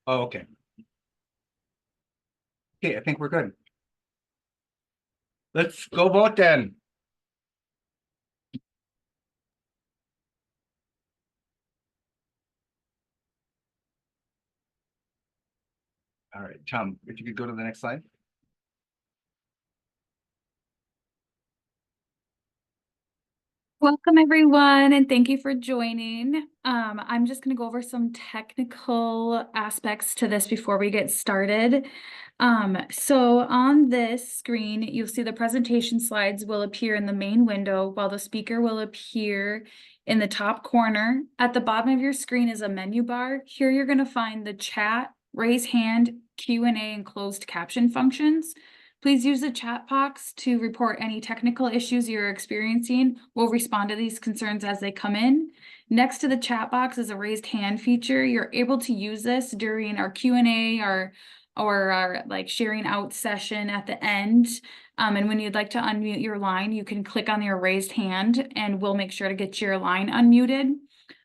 Oh, okay. Okay, I think we're good. Let's go vote then. All right, Tom, if you could go to the next slide. Welcome, everyone, and thank you for joining. I'm just going to go over some technical aspects to this before we get started. So on this screen, you'll see the presentation slides will appear in the main window while the speaker will appear in the top corner. At the bottom of your screen is a menu bar. Here you're going to find the chat, raise hand, Q&A, and closed caption functions. Please use the chat box to report any technical issues you're experiencing. We'll respond to these concerns as they come in. Next to the chat box is a raised hand feature. You're able to use this during our Q&A or our like sharing out session at the end. And when you'd like to unmute your line, you can click on your raised hand and we'll make sure to get your line unmuted.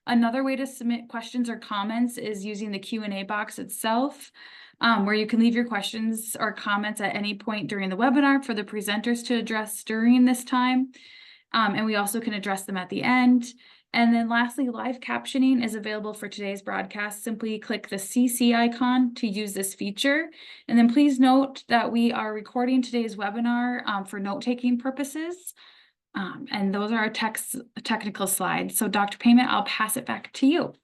Another way to submit questions or comments is using the Q&A box itself. Where you can leave your questions or comments at any point during the webinar for the presenters to address during this time. And we also can address them at the end. And then lastly, live captioning is available for today's broadcast. Simply click the CC icon to use this feature. And then please note that we are recording today's webinar for note-taking purposes. And those are our technical slides. So Dr. Payment, I'll pass it back to you.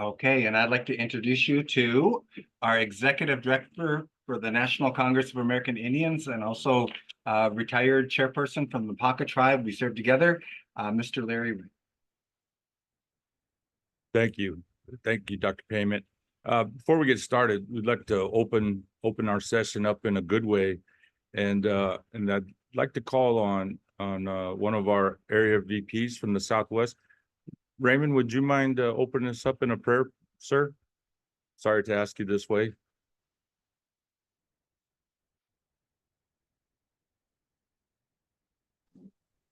Okay, and I'd like to introduce you to our Executive Director for the National Congress of American Indians and also retired chairperson from the Ponca tribe. We served together, Mr. Larry. Thank you. Thank you, Dr. Payment. Before we get started, we'd like to open our session up in a good way. And I'd like to call on one of our area VPs from the Southwest. Raymond, would you mind opening us up in a prayer, sir? Sorry to ask you this way.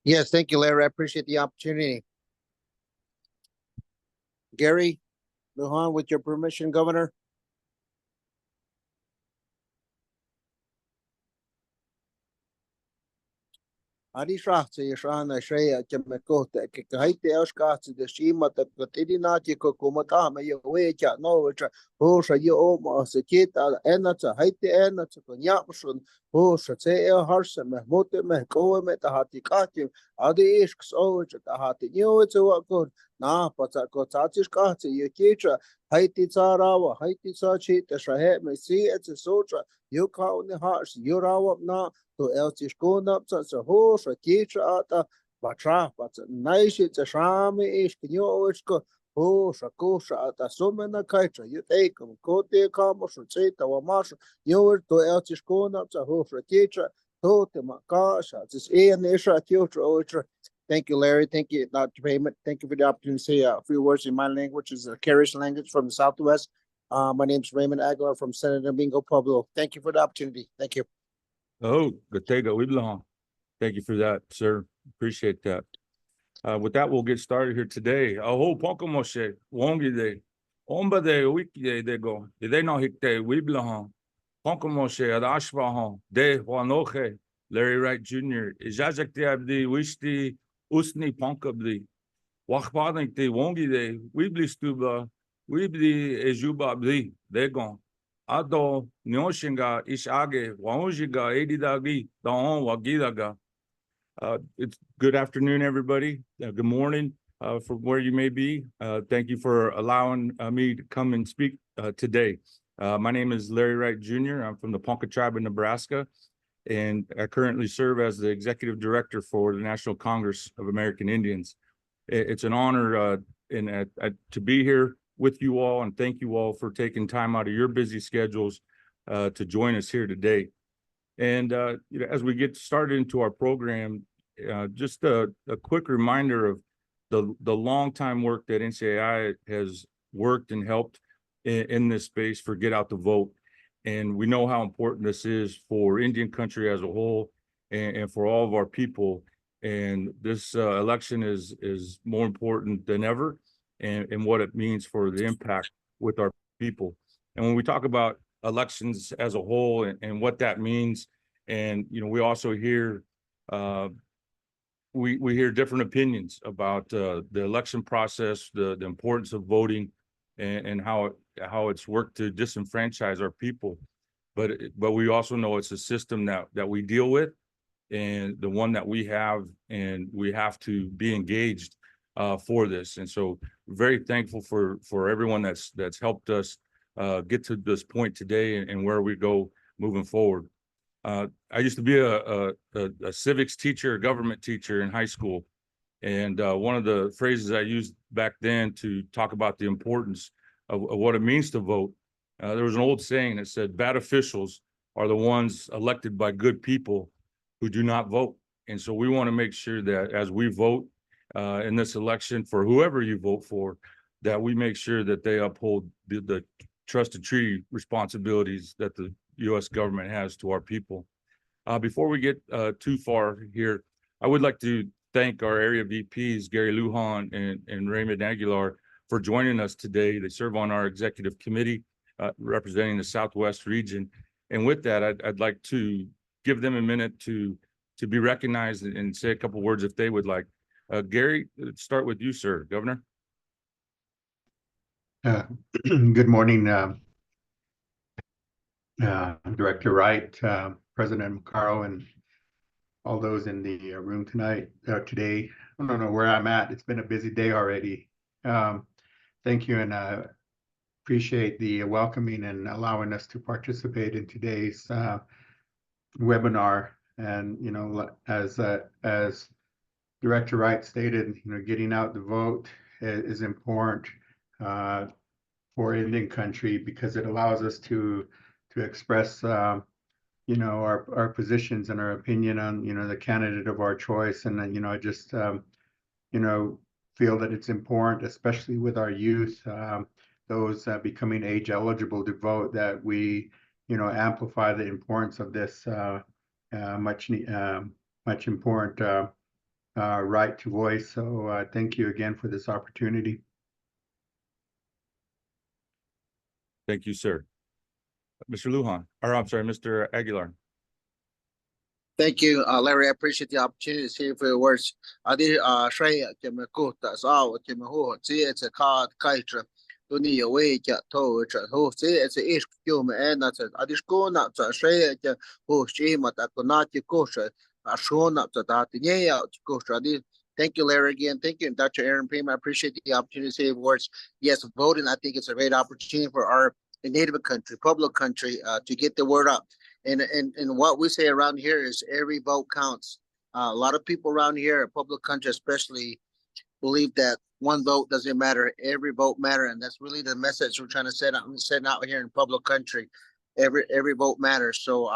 Yes, thank you, Larry. I appreciate the opportunity. Gary Lujan, with your permission, Governor. Arishahtse Yashana Shaya Jamakota, Kikaite Oshkats, the Shima, the Katinati Kokumatama, Yoeja, Novacha, Hosha, Yoma, Sekita, Enata, Haiti Enata, Yamshun, Hosha, Teo Harsam, Mote, Mekoe, Metahatikati, Adi Ishks, Oja, Tahati, knew it's a what good. Na, but I got Tatishkati, Yakicha, Haiti Tsarawa, Haiti Sachi, the Shahet, may see it's a soldier, you count the hearts, you're out now. To eltish going up to the horse, a teacher at the batra, but nice it's a shame is can you always go horse a kosha at the summon a kiter. You take them, go there, come or say to a marshal, you were to eltish going up to horse a teacher, to the gosh, this a and isha teacher. Thank you, Larry. Thank you, Dr. Payment. Thank you for the opportunity to say a few words in my language, is the Karish language from the Southwest. My name is Raymond Aguilar from Senator Bingo Pueblo. Thank you for the opportunity. Thank you. Oh, Gotega Wiblahan. Thank you for that, sir. Appreciate that. With that, we'll get started here today. Aho Pokomoshe, Wongi de, Omba de Wiki de go, they no hikte Wiblahan, Pokomoshe, Adashvahan, de Wanoche, Larry Wright Jr., Ijajak de Abdi, Wishti, Usni Ponkabdi, Wachbanik de Wongi de, Wibli Stuba, Wibli Ejuba Abdi, de go. Ado Nyoshinga Ishage Waunjiga Edidagi Daon Wagidaga. It's good afternoon, everybody. Good morning from where you may be. Thank you for allowing me to come and speak today. My name is Larry Wright Jr. I'm from the Ponca tribe in Nebraska, and I currently serve as the executive director for the National Congress of American Indians. It's an honor to be here with you all, and thank you all for taking time out of your busy schedules to join us here today. And as we get started into our program, just a quick reminder of the long time work that NCAI has worked and helped in this space for Get Out the Vote. And we know how important this is for Indian country as a whole and for all of our people. And this election is more important than ever. and what it means for the impact with our people. And when we talk about elections as a whole and what that means, and we also hear we hear different opinions about the election process, the importance of voting, and how it's worked to disenfranchise our people. But we also know it's a system that we deal with, and the one that we have, and we have to be engaged for this. And so very thankful for everyone that's helped us get to this point today and where we go moving forward. I used to be a civics teacher, a government teacher in high school. And one of the phrases I used back then to talk about the importance of what it means to vote, there was an old saying that said, bad officials are the ones elected by good people who do not vote. And so we want to make sure that as we vote in this election for whoever you vote for, that we make sure that they uphold the trusted treaty responsibilities that the U.S. government has to our people. Before we get too far here, I would like to thank our area VPs, Gary Lujan and Raymond Aguilar, for joining us today. They serve on our executive committee representing the Southwest region. And with that, I'd like to give them a minute to be recognized and say a couple words if they would like. Gary, let's start with you, sir. Governor. Good morning, Director Wright, President Macaro, and all those in the room today. I don't know where I'm at. It's been a busy day already. Thank you, and appreciate the welcoming and allowing us to participate in today's webinar. And as Director Wright stated, getting out the vote is important for Indian country, because it allows us to express our positions and our opinion on the candidate of our choice. And I just feel that it's important, especially with our youth, those becoming age eligible to vote, that we amplify the importance of this much important right to voice. So thank you again for this opportunity. Thank you, sir. Mr. Lujan, or I'm sorry, Mr. Aguilar. Thank you, Larry. I appreciate the opportunity to say a few words. Adi Shraya Kemakuta Saw Kemaho, see it's a card kiter. Duni away to ho, see it's a ish human and that's it. Adishko not to Shraya who shima that could not you kosher. I shown up to that. Yeah, kosher. Thank you, Larry, again. Thank you, Dr. Aaron Payne. I appreciate the opportunity to say words. Yes, voting, I think it's a great opportunity for our native country, public country, to get the word up. And what we say around here is every vote counts. A lot of people around here, public country especially, believe that one vote doesn't matter. Every vote matters, and that's really the message we're trying to set out here in public country. Every vote matters. So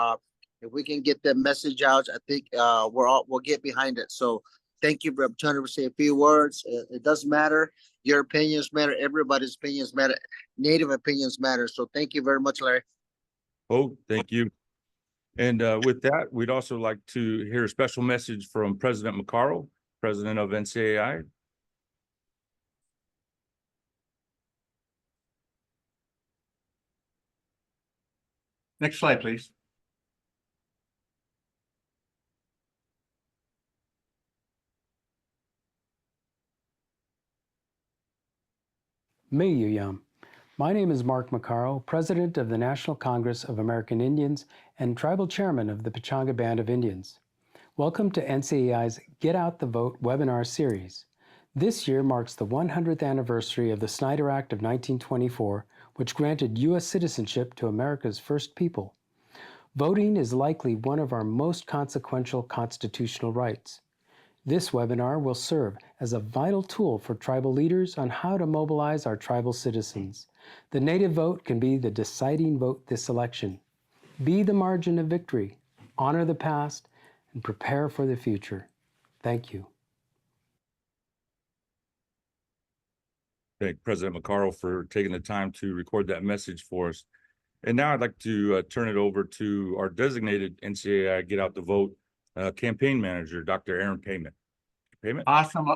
if we can get that message out, I think we'll get behind it. So thank you for the opportunity to say a few words. It does matter. Your opinions matter. Everybody's opinions matter. Native opinions matter. So thank you very much, Larry. Oh, thank you. And with that, we'd also like to hear a special message from President Macaro, President of NCAI. Next slide, please. Meiyuyam. My name is Mark Macaro, President of the National Congress of American Indians and Tribal Chairman of the Pechanga Band of Indians. Welcome to NCAI's Get Out the Vote webinar series. This year marks the 100th anniversary of the Snyder Act of 1924, which granted U.S. citizenship to America's first people. Voting is likely one of our most consequential constitutional rights. This webinar will serve as a vital tool for tribal leaders on how to mobilize our tribal citizens. The native vote can be the deciding vote this election. Be the margin of victory, honor the past, and prepare for the future. Thank you. Thank President Macaro for taking the time to record that message for us. And now I'd like to turn it over to our designated NCAI Get Out the Vote campaign manager, Dr. Aaron Payment. Awesome.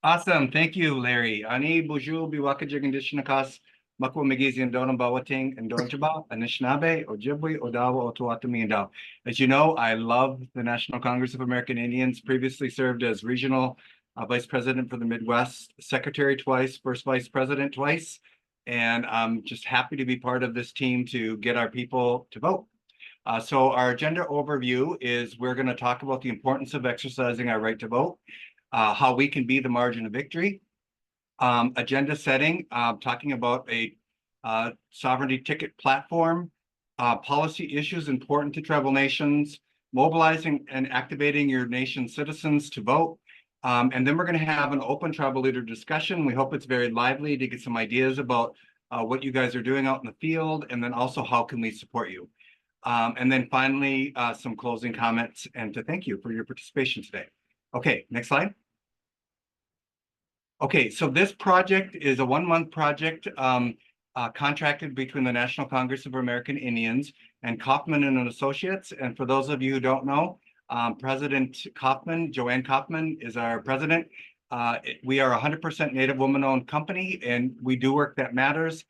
Awesome. Thank you, Larry. Ani Buju Biwaka Jigandishnakas, Makwa Magizi and Donam Bawating and Donjaba, Anishinaabe, Ojibwe, Odawa, Otuatami, and Dao. As you know, I love the National Congress of American Indians, previously served as regional vice president for the Midwest, secretary twice, first vice president twice. And I'm just happy to be part of this team to get our people to vote. So our agenda overview is we're going to talk about the importance of exercising our right to vote, how we can be the margin of victory, agenda setting, talking about a sovereignty ticket platform, policy issues important to tribal nations, mobilizing and activating your nation's citizens to vote. And then we're going to have an open tribal leader discussion. We hope it's very lively to get some ideas about what you guys are doing out in the field, and then also how can we support you. And then finally, some closing comments and to thank you for your participation today. Okay, next slide. Okay, so this project is a 1-month project contracted between the National Congress of American Indians and Kaufman and Associates. And for those of you who don't know, President Kaufman, Joanne Kaufman, is our president. We are a 100% Native woman-owned company, and we do work that matters.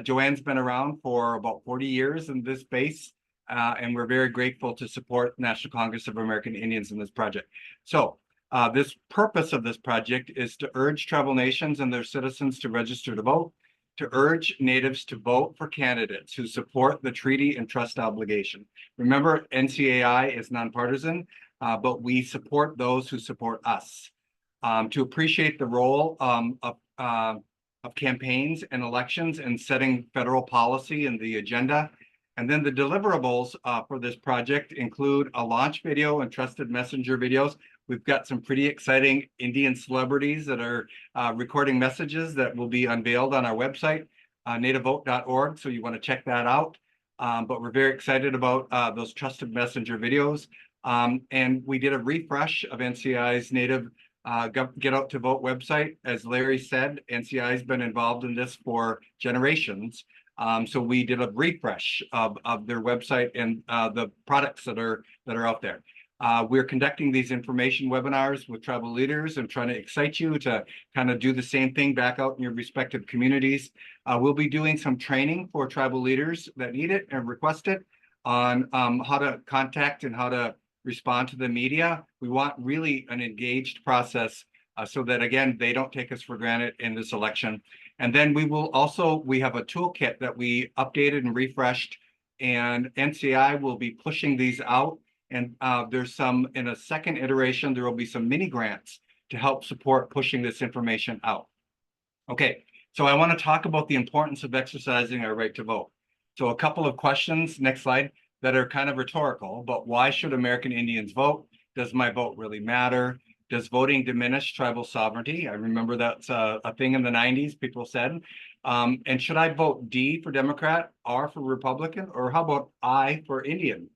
Joanne's been around for about 40 years in this space, and we're very grateful to support National Congress of American Indians in this project. So this purpose of this project is to urge tribal nations and their citizens to register to vote, to urge Natives to vote for candidates who support the treaty and trust obligation. Remember, NCAI is nonpartisan, but we support those who support us. To appreciate the role of campaigns and elections and setting federal policy and the agenda. And then the deliverables for this project include a launch video and trusted messenger videos. We've got some pretty exciting Indian celebrities that are recording messages that will be unveiled on our website, nativevote.org. So you want to check that out. But we're very excited about those trusted messenger videos. And we did a refresh of NCI's Native Get Out to Vote website. As Larry said, NCI has been involved in this for generations. So we did a refresh of their website and the products that are out there. We're conducting these information webinars with tribal leaders and trying to excite you to kind of do the same thing back out in your respective communities. We'll be doing some training for tribal leaders that need it and request it on how to contact and how to respond to the media. We want really an engaged process so that, again, they don't take us for granted in this election. And then we have a toolkit that we updated and refreshed, and NCI will be pushing these out. And there's some, in a second iteration, there will be some mini grants to help support pushing this information out. Okay, so I want to talk about the importance of exercising our right to vote. So a couple of questions, next slide, that are kind of rhetorical, but why should American Indians vote? Does my vote really matter? Does voting diminish tribal sovereignty? I remember that's a thing in the 90s, people said. And should I vote D for Democrat, R for Republican, or how about I for Indian?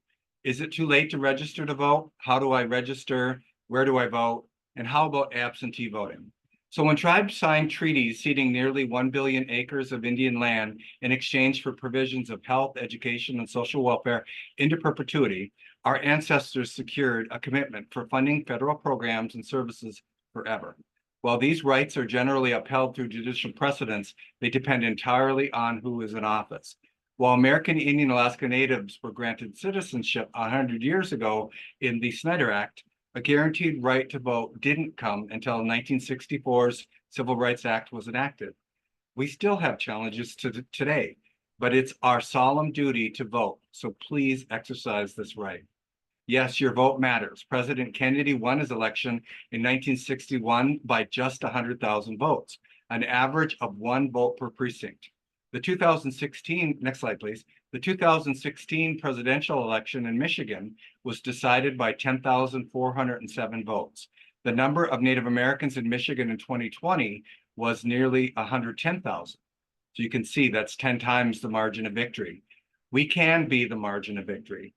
Is it too late to register to vote? How do I register? Where do I vote? And how about absentee voting? So when tribes signed treaties ceding nearly 1 billion acres of Indian land in exchange for provisions of health, education, and social welfare into perpetuity, our ancestors secured a commitment for funding federal programs and services forever. While these rights are generally upheld through judicial precedents, they depend entirely on who is in office. While American Indian Alaska Natives were granted citizenship 100 years ago in the Snyder Act, a guaranteed right to vote didn't come until 1964's Civil Rights Act was enacted. We still have challenges today, but it's our solemn duty to vote, so please exercise this right. Yes, your vote matters. President Kennedy won his election in 1961 by just 100,000 votes, an average of 1 vote per precinct. The 2016, next slide, please. The 2016 presidential election in Michigan was decided by 10,407 votes. The number of Native Americans in Michigan in 2020 was nearly 110,000. So you can see that's 10 times the margin of victory. We can be the margin of victory.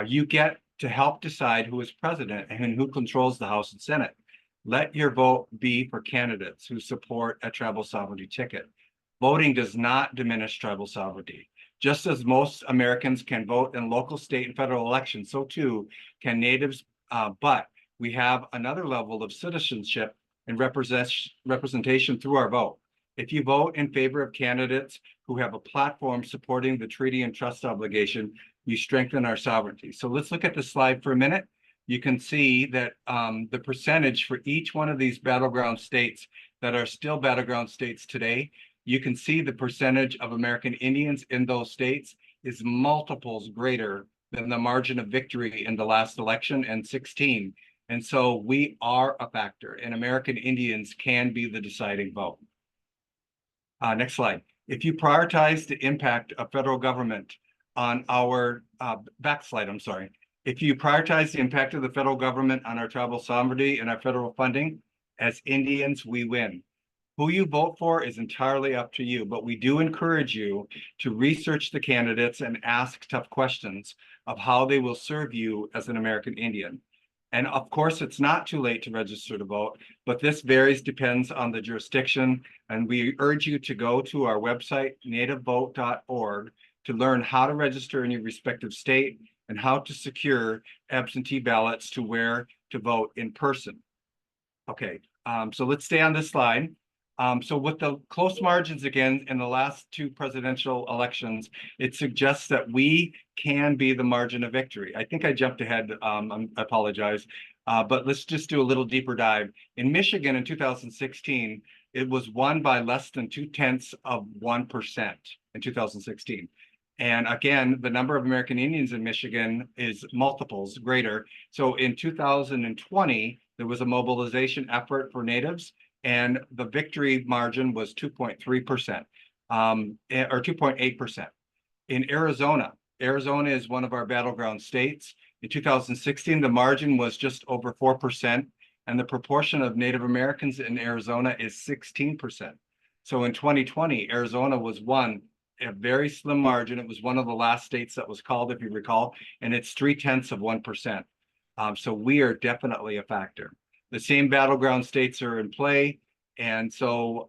You get to help decide who is president and who controls the House and Senate. Let your vote be for candidates who support a tribal sovereignty ticket. Voting does not diminish tribal sovereignty. Just as most Americans can vote in local, state, and federal elections, so too can Natives, but we have another level of citizenship and representation through our vote. If you vote in favor of candidates who have a platform supporting the treaty and trust obligation, you strengthen our sovereignty. So let's look at the slide for a minute. You can see that the percentage for each one of these battleground states that are still battleground states today, you can see the percentage of American Indians in those states is multiples greater than the margin of victory in the last election in 16. And so we are a factor, and American Indians can be the deciding vote. Next slide. If you prioritize the impact of federal government on our backslide, I'm sorry. If you prioritize the impact of the federal government on our tribal sovereignty and our federal funding, as Indians, we win. Who you vote for is entirely up to you, but we do encourage you to research the candidates and ask tough questions of how they will serve you as an American Indian. And of course, it's not too late to register to vote, but this varies, depends on the jurisdiction. And we urge you to go to our website, nativevote.org, to learn how to register in your respective state and how to secure absentee ballots to where to vote in person. Okay, so let's stay on this slide. So with the close margins again in the last two presidential elections, it suggests that we can be the margin of victory. I think I jumped ahead, I apologize, but let's just do a little deeper dive. In Michigan in 2016, it was won by less than 0.2% in 2016. And again, the number of American Indians in Michigan is multiples greater. So in 2020, there was a mobilization effort for natives, and the victory margin was 2.3%, or 2.8%. In Arizona, Arizona is one of our battleground states. In 2016, the margin was just over 4%, and the proportion of Native Americans in Arizona is 16%. So in 2020, Arizona was won a very slim margin. It was one of the last states that was called, if you recall, and it's 0.3%. So we are definitely a factor. The same battleground states are in play, and so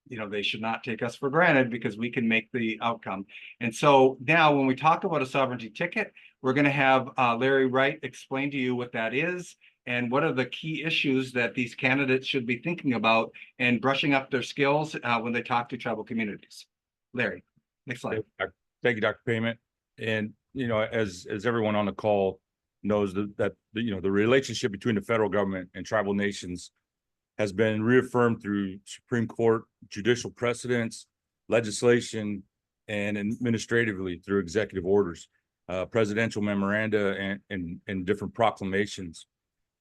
you know, they should not take us for granted because we can make the outcome. And so now when we talk about a sovereignty ticket, we're going to have Larry Wright explain to you what that is and what are the key issues that these candidates should be thinking about and brushing up their skills when they talk to tribal communities. Larry, next slide. Thank you, Dr. Payment. And, you know, as everyone on the call knows, that you know, the relationship between the federal government and tribal nations has been reaffirmed through Supreme Court judicial precedents, legislation, and administratively through executive orders, presidential memoranda, and different proclamations.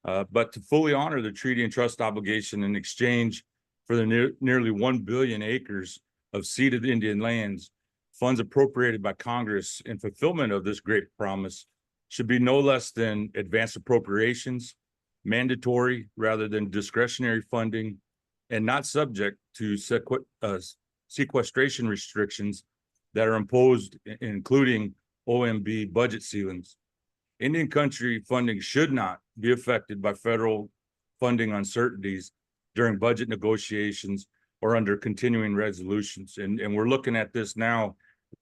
But to fully honor the treaty and trust obligation in exchange for the nearly 1 billion acres of ceded Indian lands, funds appropriated by Congress in fulfillment of this great promise should be no less than advanced appropriations, mandatory rather than discretionary funding, and not subject to sequestration restrictions that are imposed, including OMB budget ceilings. Indian country funding should not be affected by federal funding uncertainties during budget negotiations or under continuing resolutions. And we're looking at this now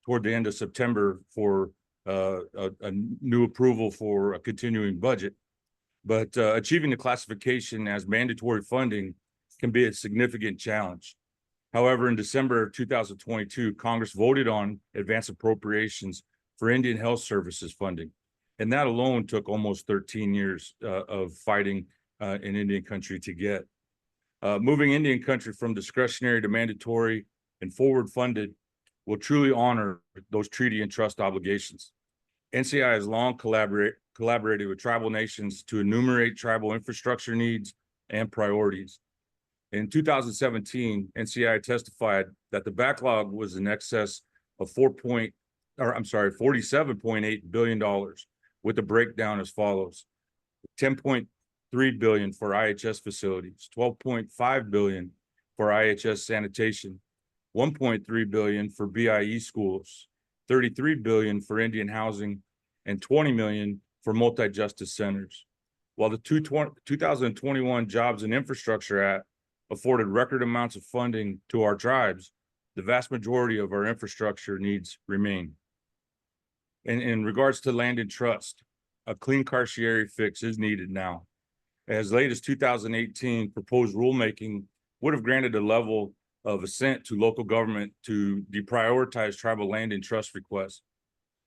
toward the end of September for a new approval for a continuing budget. But achieving the classification as mandatory funding can be a significant challenge. However, in December of 2022, Congress voted on advanced appropriations for Indian Health Services funding. And that alone took almost 13 years of fighting in Indian country to get. Moving Indian country from discretionary to mandatory and forward funded will truly honor those treaty and trust obligations. NCAI has long collaborated with tribal nations to enumerate tribal infrastructure needs and priorities. In 2017, NCAI testified that the backlog was in excess of $47.8 billion, with a breakdown as follows: $10.3 billion for IHS facilities, $12.5 billion for IHS sanitation, $1.3 billion for BIE schools, $33 billion for Indian housing, and $20 million for multi-justice centers. While the 2021 Jobs and Infrastructure Act afforded record amounts of funding to our tribes, the vast majority of our infrastructure needs remain. In regards to land and trust, a clean carcieri fix is needed now. as late as 2018, proposed rulemaking would have granted a level of assent to local government to deprioritize tribal land and trust requests.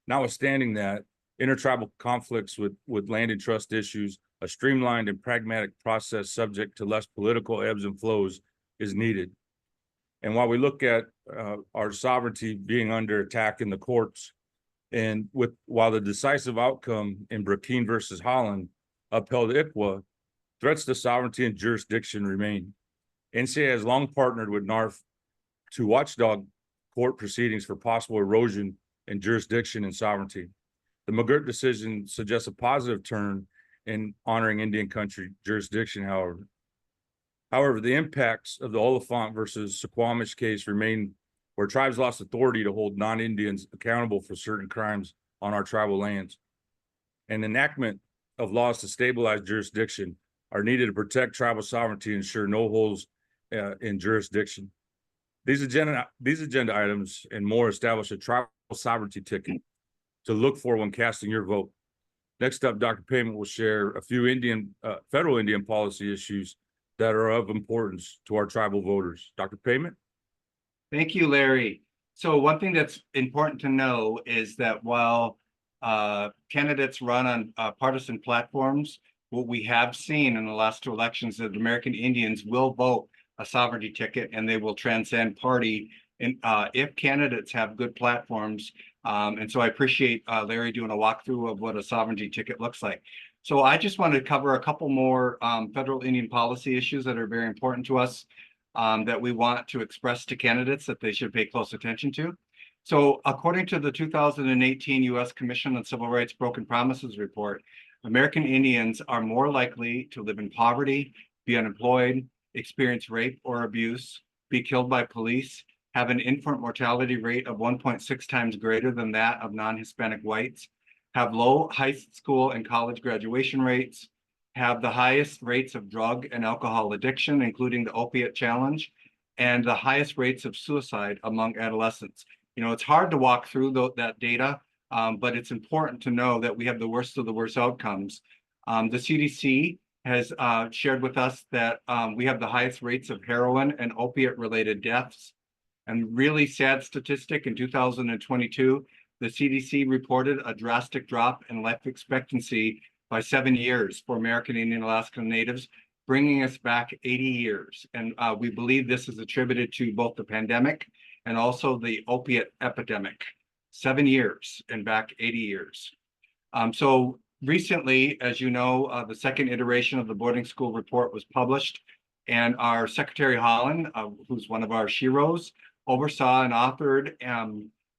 Notwithstanding that, intertribal conflicts with land and trust issues, a streamlined and pragmatic process subject to less political ebbs and flows is needed. And while we look at our sovereignty being under attack in the courts, and while the decisive outcome in Burkina versus Holland upheld ICWA, threats to sovereignty and jurisdiction remain. NCAI has long partnered with NARF to watchdog court proceedings for possible erosion in jurisdiction and sovereignty. The McGirt decision suggests a positive turn in honoring Indian country jurisdiction, however. However, the impacts of the Oliphant versus Suquamish case remain where tribes lost authority to hold non-Indians accountable for certain crimes on our tribal lands. And enactment of laws to stabilize jurisdiction are needed to protect tribal sovereignty and ensure no holes in jurisdiction. These agenda items and more establish a tribal sovereignty ticket to look for when casting your vote. Next up, Dr. Payment will share a few federal Indian policy issues that are of importance to our tribal voters. Dr. Payment? Thank you, Larry. So one thing that's important to know is that while candidates run on partisan platforms, what we have seen in the last two elections is that American Indians will vote a sovereignty ticket and they will transcend party if candidates have good platforms. And so I appreciate Larry doing a walkthrough of what a sovereignty ticket looks like. So I just want to cover a couple more federal Indian policy issues that are very important to us that we want to express to candidates that they should pay close attention to. So according to the 2018 U.S. Commission on Civil Rights Broken Promises report, American Indians are more likely to live in poverty, be unemployed, experience rape or abuse, be killed by police, have an infant mortality rate of 1.6 times greater than that of non-Hispanic whites, have low high school and college graduation rates, have the highest rates of drug and alcohol addiction, including the opiate challenge, and the highest rates of suicide among adolescents. You know, it's hard to walk through that data, but it's important to know that we have the worst of the worst outcomes. The CDC has shared with us that we have the highest rates of heroin and opiate-related deaths. And really sad statistic, in 2022, the CDC reported a drastic drop in life expectancy by 7 years for American Indian Alaska Natives, bringing us back 80 years. And we believe this is attributed to both the pandemic and also the opiate epidemic. 7 years and back 80 years. So recently, as you know, the second iteration of the boarding school report was published, and our Secretary Holland, who's one of our sheroes, oversaw and authored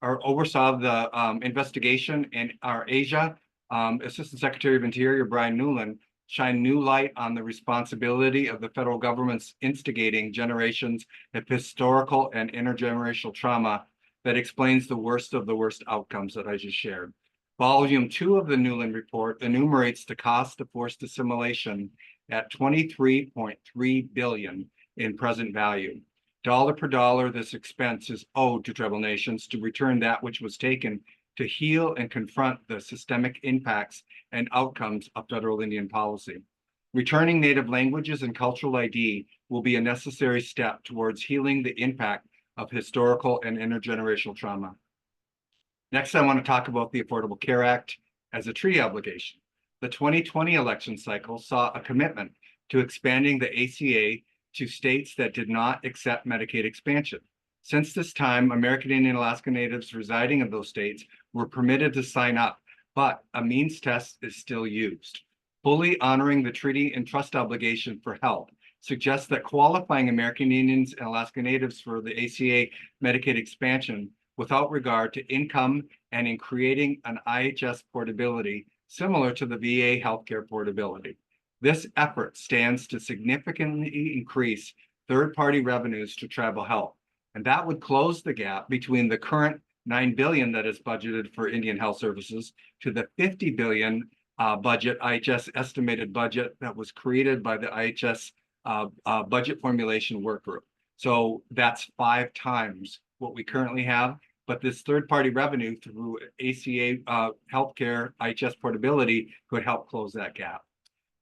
or oversaw the investigation, and our Asia Assistant Secretary of Interior, Brian Newland, shine new light on the responsibility of the federal government's instigating generations of historical and intergenerational trauma that explains the worst of the worst outcomes that I just shared. Volume 2 of the Newland report enumerates the cost of forced assimilation at $23.3 billion in present value. Dollar per dollar, this expense is owed to tribal nations to return that which was taken to heal and confront the systemic impacts and outcomes of federal Indian policy. Returning native languages and cultural ID will be a necessary step towards healing the impact of historical and intergenerational trauma. Next, I want to talk about the Affordable Care Act as a treaty obligation. The 2020 election cycle saw a commitment to expanding the ACA to states that did not accept Medicaid expansion. Since this time, American Indian Alaska Natives residing in those states were permitted to sign up, but a means test is still used. Fully honoring the treaty and trust obligation for help suggests that qualifying American Indians and Alaska Natives for the ACA Medicaid expansion without regard to income and in creating an IHS portability similar to the VA healthcare portability. This effort stands to significantly increase third-party revenues to tribal health, and that would close the gap between the current $9 billion that is budgeted for Indian health services to the $50 billion budget, IHS estimated budget that was created by the IHS budget formulation work group. So that's 5 times what we currently have, but this third-party revenue through ACA healthcare IHS portability could help close that gap.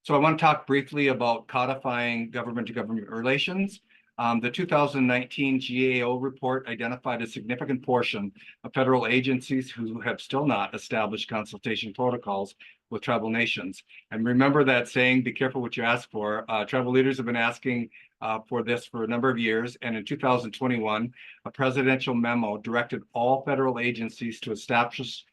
So I want to talk briefly about codifying government-to-government relations. The 2019 GAO report identified a significant portion of federal agencies who have still not established consultation protocols with tribal nations. And remember that saying, be careful what you ask for. Tribal leaders have been asking for this for a number of years. And in 2021, a presidential memo directed all federal agencies to establish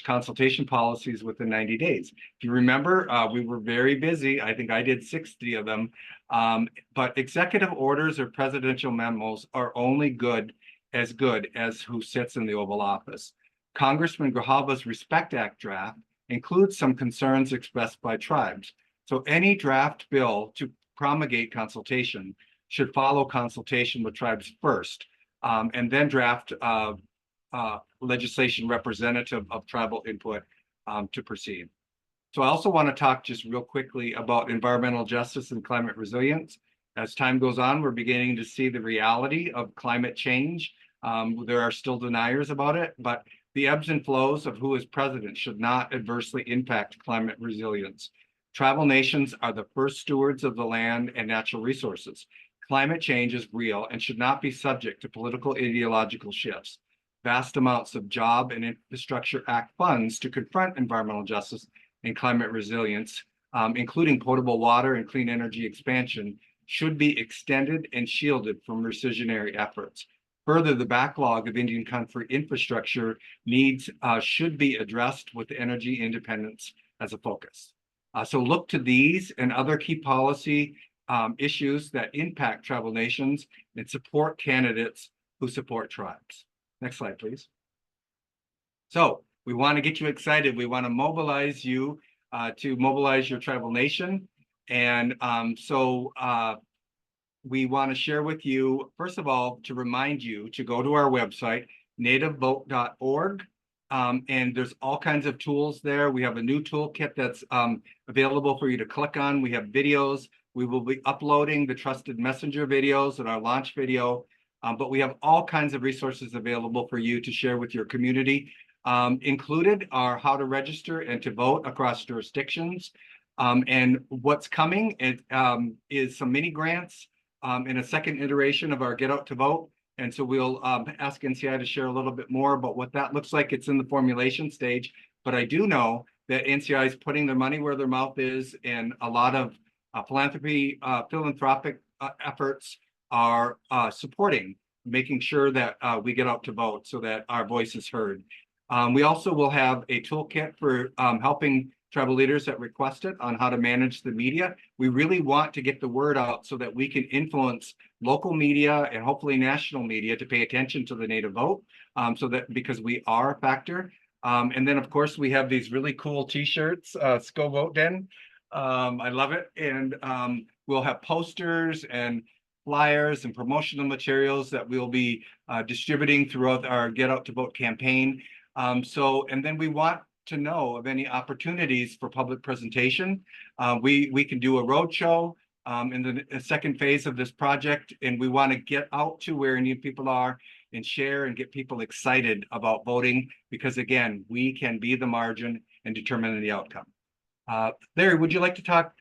consultation policies within 90 days. If you remember, we were very busy. I think I did 60 of them. But executive orders or presidential memos are only good as who sits in the Oval Office. Congressman Grijalva's RESPECT Act draft includes some concerns expressed by tribes. So any draft bill to promulgate consultation should follow consultation with tribes first, and then draft legislation representative of tribal input to proceed. So I also want to talk just real quickly about environmental justice and climate resilience. As time goes on, we're beginning to see the reality of climate change. There are still deniers about it, but the ebbs and flows of who is president should not adversely impact climate resilience. Tribal nations are the first stewards of the land and natural resources. Climate change is real and should not be subject to political ideological shifts. Vast amounts of Job and Infrastructure Act funds to confront environmental justice and climate resilience, including potable water and clean energy expansion, should be extended and shielded from rescissionary efforts. Further, the backlog of Indian country infrastructure needs should be addressed with energy independence as a focus. So look to these and other key policy issues that impact tribal nations and support candidates who support tribes. Next slide, please. So we want to get you excited. We want to mobilize you to mobilize your tribal nation. And we want to share with you, first of all, to remind you to go to our website, nativevote.org. And there's all kinds of tools there. We have a new toolkit that's available for you to click on. We have videos. We will be uploading the Trusted Messenger videos and our launch video. But we have all kinds of resources available for you to share with your community. Included are how to register and to vote across jurisdictions. And what's coming is some mini grants in a second iteration of our Get Out to Vote. And so we'll ask NCI to share a little bit more about what that looks like. It's in the formulation stage, but I do know that NCI is putting their money where their mouth is, and a lot of philanthropic efforts are supporting, making sure that we get out to vote so that our voice is heard. We also will have a toolkit for helping tribal leaders that request it on how to manage the media. We really want to get the word out so that we can influence local media and hopefully national media to pay attention to the Native vote, so that because we are a factor. And then of course we have these really cool t-shirts, Go Vote Den. I love it. And we'll have posters and flyers and promotional materials that we'll be distributing throughout our Get Out to Vote campaign. And then we want to know of any opportunities for public presentation. We can do a roadshow in the second phase of this project, and we want to get out to where Indian people are and share and get people excited about voting, because again, we can be the margin and determine the outcome. Larry, would you like to talk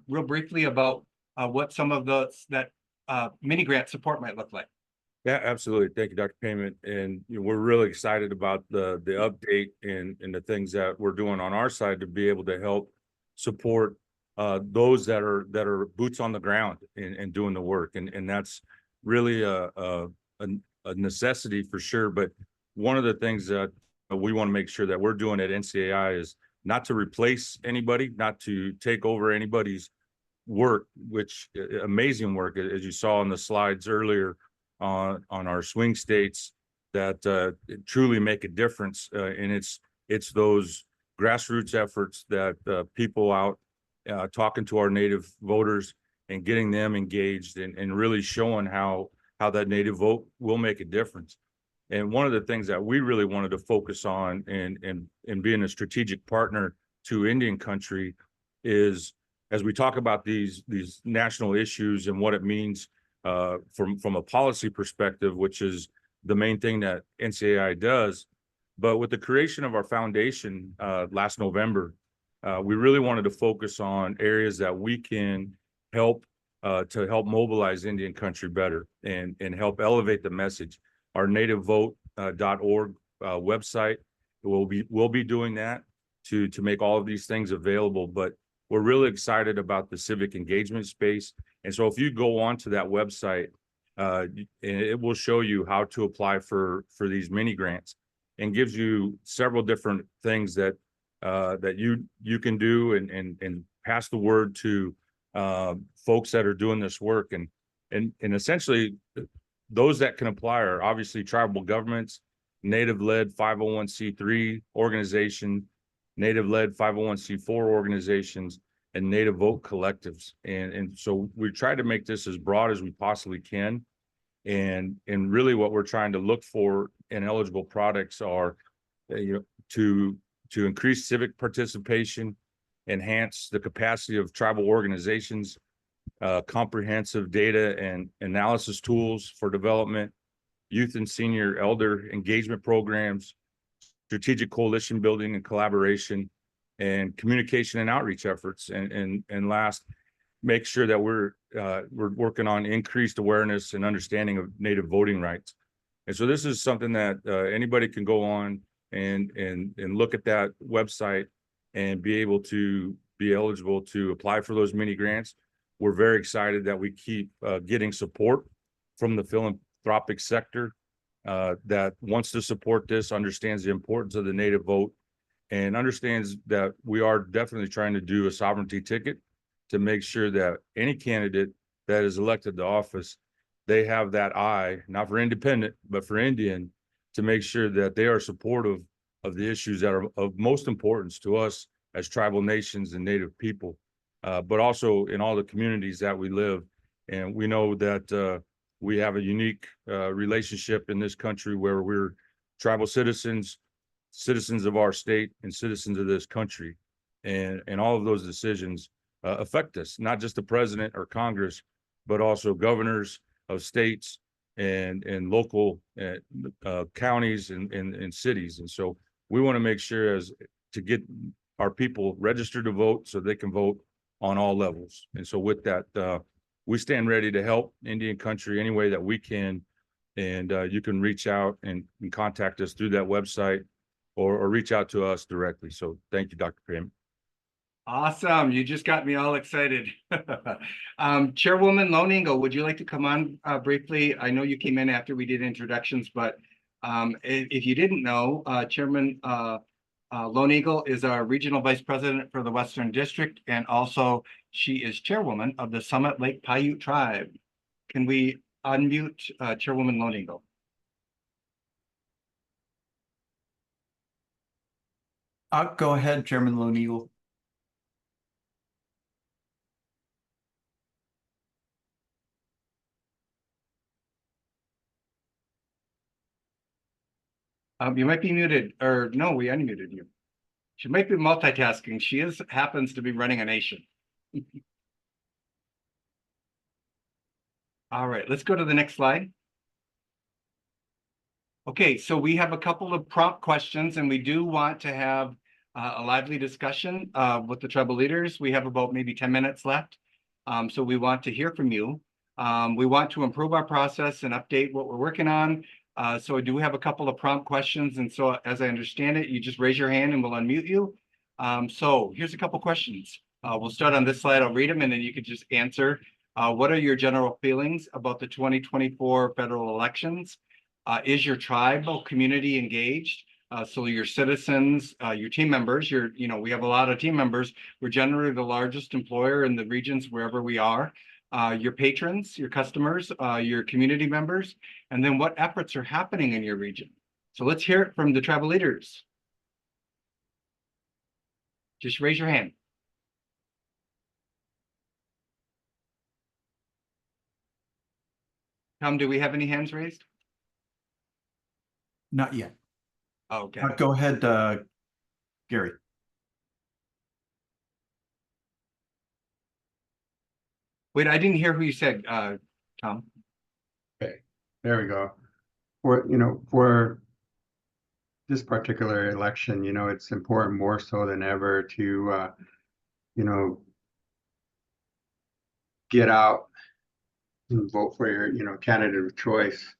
real briefly about what some of that mini grant support might look like? Yeah, absolutely. Thank you, Dr. Payment. And we're really excited about the update and the things that we're doing on our side to be able to help support those that are boots on the ground and doing the work. And that's really a necessity for sure. But one of the things that we want to make sure that we're doing at NCAI is not to replace anybody, not to take over anybody's work, which amazing work, as you saw on the slides earlier, on our swing states that truly make a difference. And it's those grassroots efforts that people out talking to our Native voters and getting them engaged and really showing how that Native vote will make a difference. And one of the things that we really wanted to focus on and being a strategic partner to Indian country is, as we talk about these national issues and what it means from a policy perspective, which is the main thing that NCAI does. But with the creation of our foundation last November, we really wanted to focus on areas that we can help to help mobilize Indian country better and help elevate the message. Our nativevote.org website we'll be doing that to make all of these things available. But we're really excited about the civic engagement space. And so if you go onto that website, it will show you how to apply for these mini grants and gives you several different things that you can do and pass the word to folks that are doing this work. And essentially those that can apply are obviously tribal governments, native-led 501c3 organization, native-led 501c4 organizations, and native vote collectives. And so we try to make this as broad as we possibly can. And really what we're trying to look for in eligible products are, to increase civic participation, enhance the capacity of tribal organizations, comprehensive data and analysis tools for development, youth and senior elder engagement programs, strategic coalition building and collaboration, and communication and outreach efforts. And last, make sure that we're working on increased awareness and understanding of Native voting rights. And so this is something that anybody can go on and look at that website and be able to be eligible to apply for those mini grants. We're very excited that we keep getting support from the philanthropic sector that wants to support this, understands the importance of the Native vote, and understands that we are definitely trying to do a sovereignty ticket to make sure that any candidate that is elected to office, they have that eye, not for independent, but for Indian, to make sure that they are supportive of the issues that are of most importance to us as tribal nations and Native people, but also in all the communities that we live. And we know that we have a unique relationship in this country where we're tribal citizens, citizens of our state, and citizens of this country. And all of those decisions affect us, not just the president or Congress, but also governors of states and local counties and cities. And so we want to make sure to get our people registered to vote so they can vote on all levels. And so with that, we stand ready to help Indian country any way that we can. And you can reach out and contact us through that website or reach out to us directly. So thank you, Dr. Kramer. Awesome. You just got me all excited. Chairwoman Lone Eagle, would you like to come on briefly? I know you came in after we did introductions, but if you didn't know, Chairman Lone Eagle is our regional vice president for the Western District, and also she is chairwoman of the Summit Lake Paiute Tribe. Can we unmute Chairwoman Lone Eagle? Go ahead, Chairman Lone Eagle. You might be muted, or no, we unmuted you. She might be multitasking. She happens to be running a nation. All right, let's go to the next slide. Okay, so we have a couple of prompt questions, and we do want to have a lively discussion with the tribal leaders. We have about maybe 10 minutes left, so we want to hear from you. We want to improve our process and update what we're working on. So I do have a couple of prompt questions, and so as I understand it, you just raise your hand and we'll unmute you. So here's a couple questions. We'll start on this slide. I'll read them, and then you can just answer. What are your general feelings about the 2024 federal elections? Is your tribal community engaged? So your citizens, your team members, we have a lot of team members. We're generally the largest employer in the regions wherever we are. Your patrons, your customers, your community members, and then what efforts are happening in your region. So let's hear it from the tribal leaders. Just raise your hand. Tom, do we have any hands raised? Not yet. Oh, okay. Go ahead, Gary. Wait, I didn't hear who you said, Tom. Okay, there we go. For this particular election, it's important more so than ever to, get out and vote for your, candidate of choice.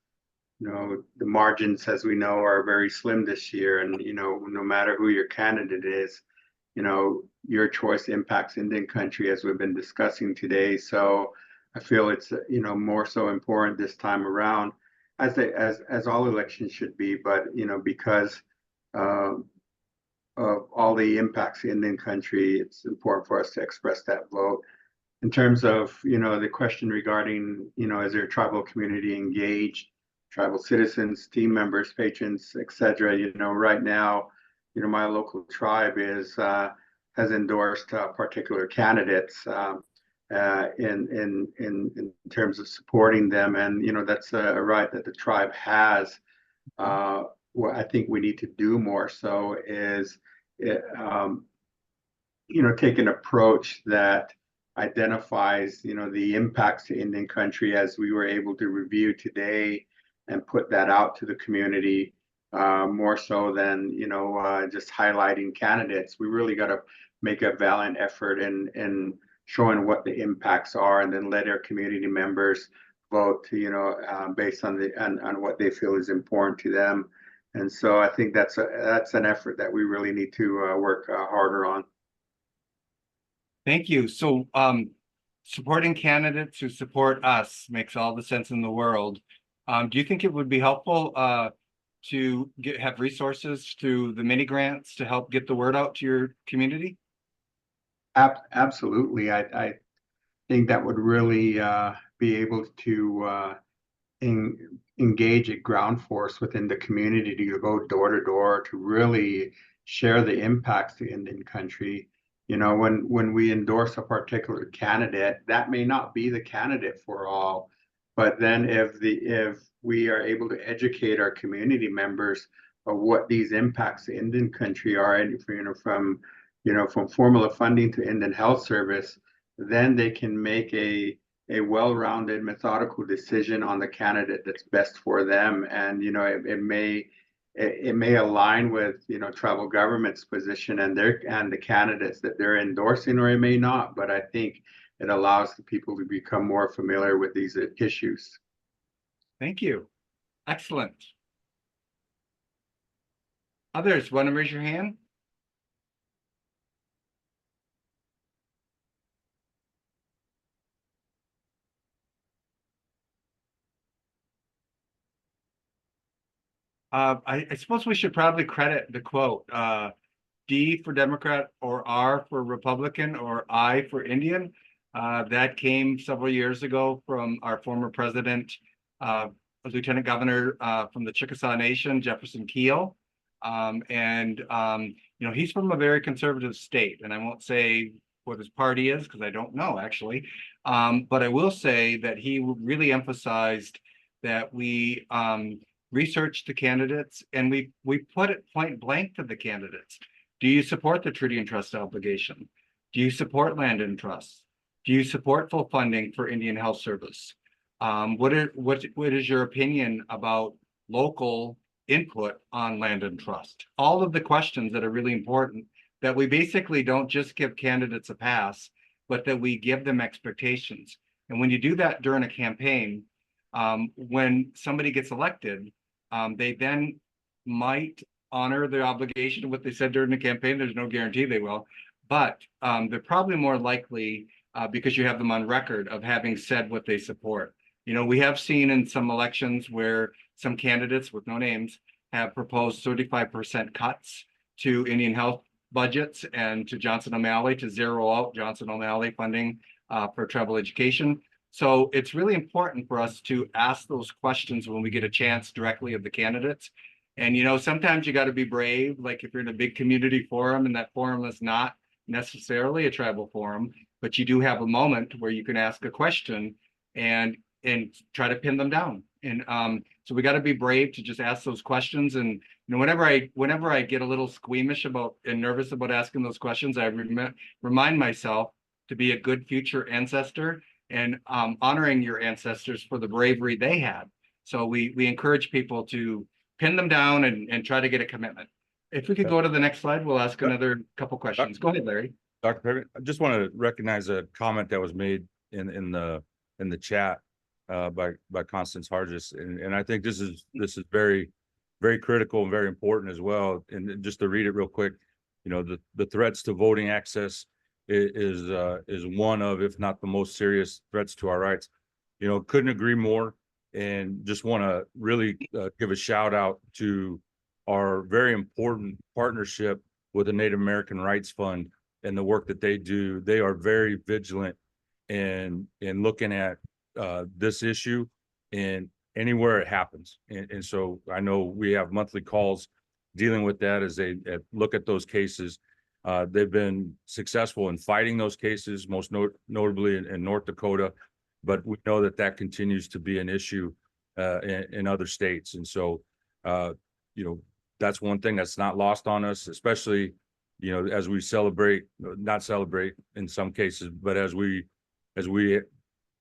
The margins, as we know, are very slim this year, and no matter who your candidate is, your choice impacts Indian country, as we've been discussing today. So I feel it's more so important this time around, as all elections should be, but because of all the impacts in Indian country, it's important for us to express that vote. In terms of the question regarding is there a tribal community engaged, tribal citizens, team members, patrons, etc. Right now, my local tribe has endorsed particular candidates in terms of supporting them, and that's a right that the tribe has. What I think we need to do more so is take an approach that identifies the impacts to Indian country, as we were able to review today, and put that out to the community, more so than just highlighting candidates. We really got to make a valiant effort in showing what the impacts are, and then let our community members vote based on what they feel is important to them. And so I think that's an effort that we really need to work harder on. Thank you. So supporting candidates who support us makes all the sense in the world. Do you think it would be helpful to have resources through the mini grants to help get the word out to your community? Absolutely. I think that would really be able to engage a ground force within the community to go door to door to really share the impacts to Indian country. When we endorse a particular candidate, that may not be the candidate for all, but then if we are able to educate our community members of what these impacts to Indian country are, and from formula funding to Indian Health Service, then they can make a well-rounded, methodical decision on the candidate that's best for them. And it may align with tribal government's position and the candidates that they're endorsing, or it may not. But I think it allows the people to become more familiar with these issues. Thank you. Excellent. Others want to raise your hand? I suppose we should probably credit the quote, D for Democrat, or R for Republican, or I for Indian. That came several years ago from our former president, Lieutenant Governor from the Chickasaw Nation, Jefferson Keel. He's from a very conservative state, and I won't say what his party is because I don't know actually. But I will say that he really emphasized that we research the candidates, and we put it point blank to the candidates. Do you support the treaty and trust obligation? Do you support land and trust? Do you support full funding for Indian Health Service? What is your opinion about local input on land and trust? All of the questions that are really important, that we basically don't just give candidates a pass, but that we give them expectations. And when you do that during a campaign, when somebody gets elected, they then might honor their obligation of what they said during the campaign. There's no guarantee they will, but they're probably more likely, because you have them on record, of having said what they support. We have seen in some elections where some candidates with no names have proposed 35% cuts to Indian health budgets, and to Johnson O'Malley to zero out Johnson O'Malley funding for tribal education. So it's really important for us to ask those questions when we get a chance directly of the candidates. And, sometimes you got to be brave, like if you're in a big community forum and that forum is not necessarily a tribal forum, but you do have a moment where you can ask a question and try to pin them down. And so we got to be brave to just ask those questions. And whenever I get a little squeamish about and nervous about asking those questions, I remind myself to be a good future ancestor, and honoring your ancestors for the bravery they had. So we encourage people to pin them down and try to get a commitment. If we could go to the next slide, we'll ask another couple questions. Go ahead, Larry. Dr. Perry, I just want to recognize a comment that was made in the chat by Constance Hargis, and I think this is very, very critical and very important as well. And just to read it real quick, you know, the threats to voting access is one of, if not the most serious threats to our rights. You know, couldn't agree more, and just want to really give a shout out to our very important partnership with the Native American Rights Fund and the work that they do. They are very vigilant in looking at this issue and anywhere it happens. And so I know we have monthly calls dealing with that as they look at those cases. They've been successful in fighting those cases, most notably in North Dakota, but we know that continues to be an issue in other states. And so, you know, that's one thing that's not lost on us, especially, you know, as we not celebrate in some cases, but as we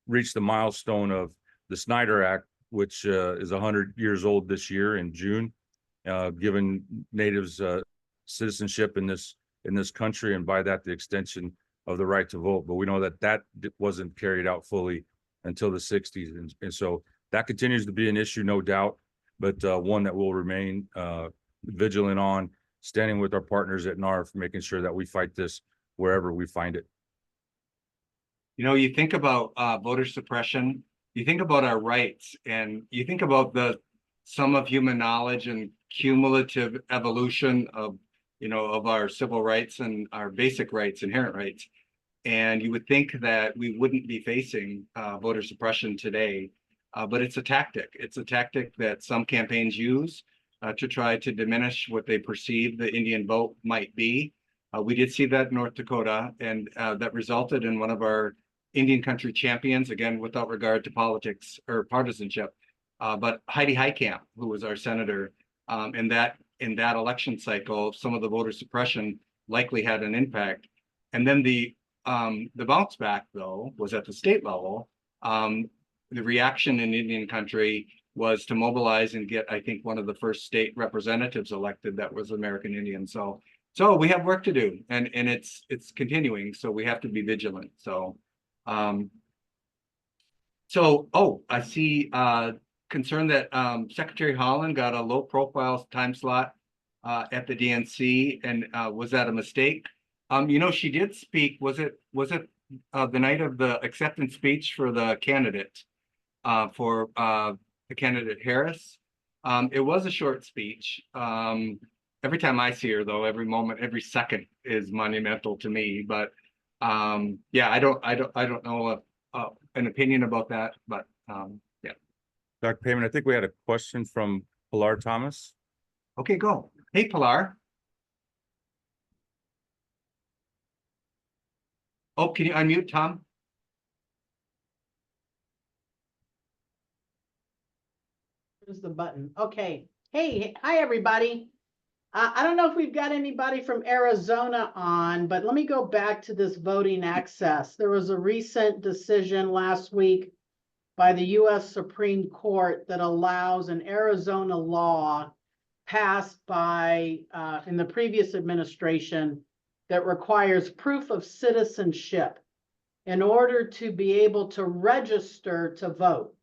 reach the milestone of the Snyder Act, which is 100 years old this year in June, giving natives citizenship in this country, and by that the extension of the right to vote. But we know that wasn't carried out fully until the 60s, and so that continues to be an issue, no doubt, but one that we'll remain vigilant on, standing with our partners at NARF, making sure that we fight this wherever we find it. You know, you think about voter suppression, you think about our rights, and you think about the sum of human knowledge and cumulative evolution of, you know, of our civil rights and our basic rights, inherent rights. And you would think that we wouldn't be facing voter suppression today, but it's a tactic. It's a tactic that some campaigns use to try to diminish what they perceive the Indian vote might be. We did see that in North Dakota, and that resulted in one of our Indian country champions, again, without regard to politics or partisanship, but Heidi Heitkamp, who was our senator, in that election cycle, some of the voter suppression likely had an impact. And then the bounce back, though, was at the state level. The reaction in Indian country was to mobilize and get, I think, one of the first state representatives elected that was American Indian. So we have work to do, and it's continuing. So we have to be vigilant. I see concern that Secretary Holland got a low profile time slot at the DNC, and was that a mistake? You know, she did speak. Was it the night of the acceptance speech for the candidate for the candidate Harris? It was a short speech. Every time I see her, though, every moment, every second is monumental to me. But yeah, I don't know an opinion about that, but yeah. Dr. Payman, I think we had a question from Pilar Thomas. Okay, go. Hey, Pilar. Oh, can you unmute, Tom? Here's the button. Okay. Hey, hi, everybody. I don't know if we've got anybody from Arizona on, but let me go back to this voting access. There was a recent decision last week by the U.S. Supreme Court that allows an Arizona law passed by in the previous administration that requires proof of citizenship in order to be able to register to vote.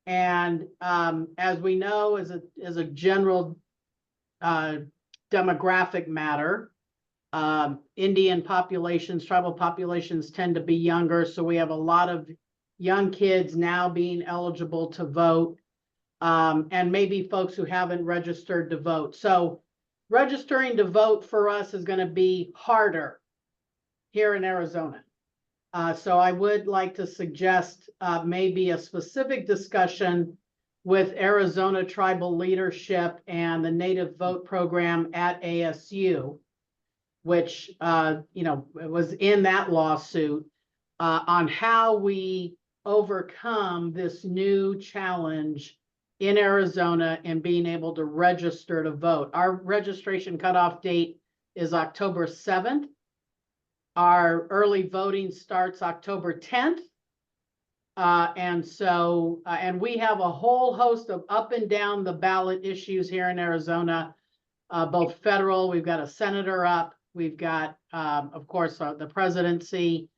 And as we know, as a general demographic matter, Indian populations, tribal populations tend to be younger. So we have a lot of young kids now being eligible to vote, and maybe folks who haven't registered to vote. So registering to vote for us is going to be harder here in Arizona. So I would like to suggest maybe a specific discussion with Arizona tribal leadership and the Native Vote Program at ASU, which you know, was in that lawsuit, on how we overcome this new challenge in Arizona and being able to register to vote. Our registration cutoff date is October 7th. Our early voting starts October 10th. And we have a whole host of up and down the ballot issues here in Arizona, both federal, we've got a senator up, we've got, of course, the presidency,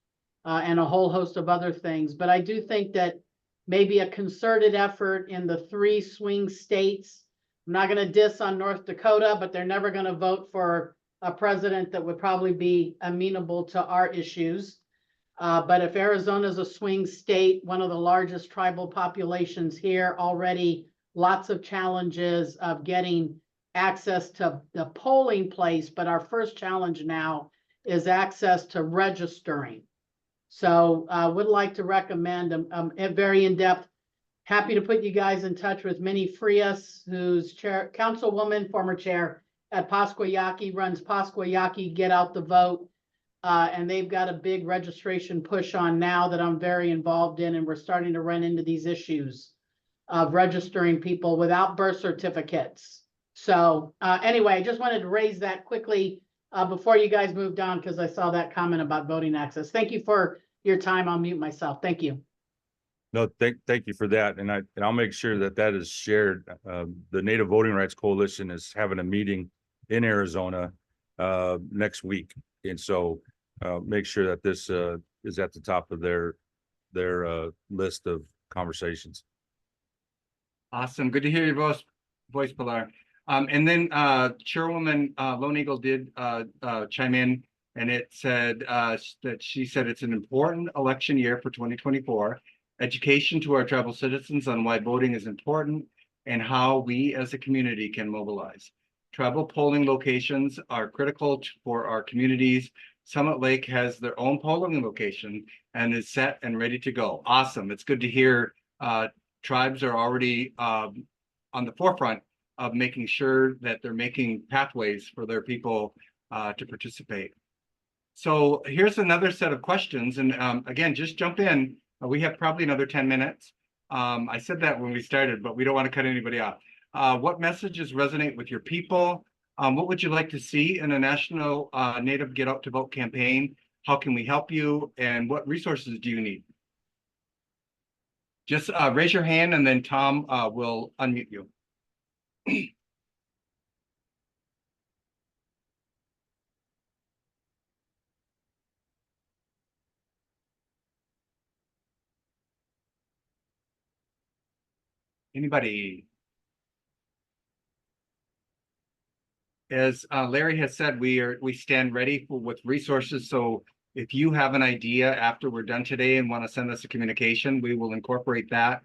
and a whole host of other things. But I do think that maybe a concerted effort in the 3 swing states. I'm not going to diss on North Dakota, but they're never going to vote for a president that would probably be amenable to our issues. But if Arizona is a swing state, one of the largest tribal populations here, already lots of challenges of getting access to the polling place. But our first challenge now is access to registering. So would like to recommend a very in-depth, happy to put you guys in touch with Minnie Frias, who's councilwoman, former chair at Pasquayaki, runs Pasquayaki Get Out the Vote. And they've got a big registration push on now that I'm very involved in, and we're starting to run into these issues of registering people without birth certificates. So anyway, I just wanted to raise that quickly before you guys moved on, because I saw that comment about voting access. Thank you for your time. I'll mute myself. Thank you. No, thank you for that. And I'll make sure that that is shared. The Native Voting Rights Coalition is having a meeting in Arizona next week. And so make sure that this is at the top of their list of conversations. Awesome. Good to hear your voice, Pilar. And then Chairwoman Lone Eagle did chime in, and it said that she said it's an important election year for 2024. Education to our tribal citizens on why voting is important and how we as a community can mobilize. Tribal polling locations are critical for our communities. Summit Lake has their own polling location and is set and ready to go. Awesome. It's good to hear tribes are already on the forefront of making sure that they're making pathways for their people to participate. So here's another set of questions. And again, just jump in. We have probably another 10 minutes. I said that when we started, but we don't want to cut anybody off. What messages resonate with your people? What would you like to see in a national Native Get Out to Vote campaign? How can we help you? And what resources do you need? Just raise your hand and then Tom will unmute you. Anybody? As Larry has said, we stand ready with resources. So if you have an idea after we're done today and want to send us a communication, we will incorporate that.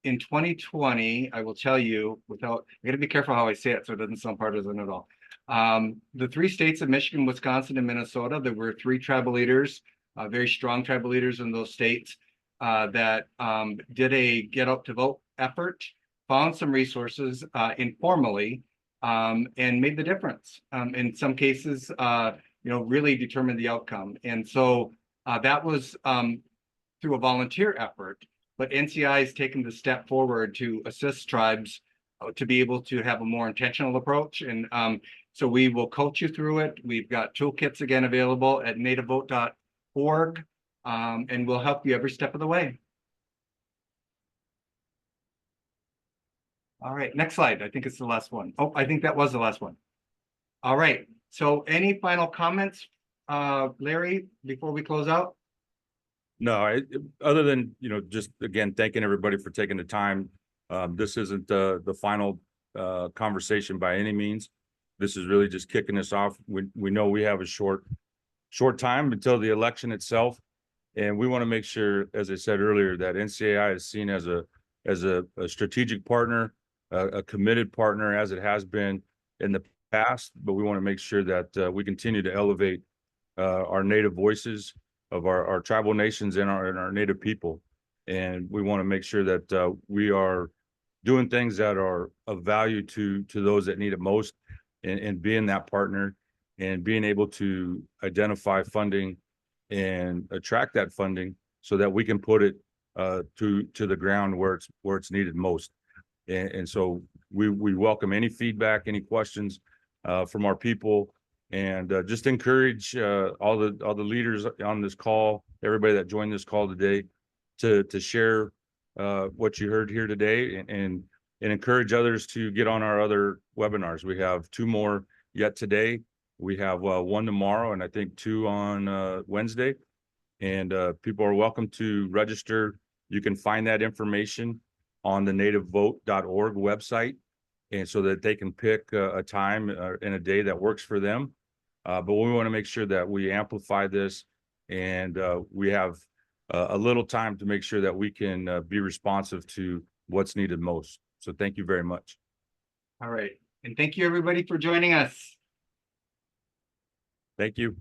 In 2020, I will tell you, I got to be careful how I say it so it doesn't sound partisan at all. The 3 states of Michigan, Wisconsin, and Minnesota, there were 3 tribal leaders, very strong tribal leaders in those states that did a Get Out to Vote effort, found some resources informally, and made the difference. In some cases, really determined the outcome. And so that was through a volunteer effort, but NCAI has taken the step forward to assist tribes to be able to have a more intentional approach. And so we will coach you through it. We've got toolkits again available at nativevote.org, and we'll help you every step of the way. All right, next slide. I think it's the last one. Oh, I think that was the last one. All right. So any final comments, Larry, before we close out? No, other than, just again, thanking everybody for taking the time. This isn't the final conversation by any means. This is really just kicking us off. We know we have a short time until the election itself. And we want to make sure, as I said earlier, that NCAI is seen as a strategic partner, a committed partner, as it has been in the past. But we want to make sure that we continue to elevate our Native voices of our tribal nations and our Native people. And we want to make sure that we are doing things that are of value to those that need it most, and being that partner and being able to identify funding and attract that funding so that we can put it to the ground where it's needed most. And so we welcome any feedback, any questions from our people. And just encourage all the leaders on this call, everybody that joined this call today, to share what you heard here today, and encourage others to get on our other webinars. We have 2 more yet today. We have 1 tomorrow, and I think 2 on Wednesday. And people are welcome to register. You can find that information on the nativevote.org website, and so that they can pick a time and a day that works for them. But we want to make sure that we amplify this, and we have a little time to make sure that we can be responsive to what's needed most. So thank you very much. All right. And thank you, everybody, for joining us. Thank you.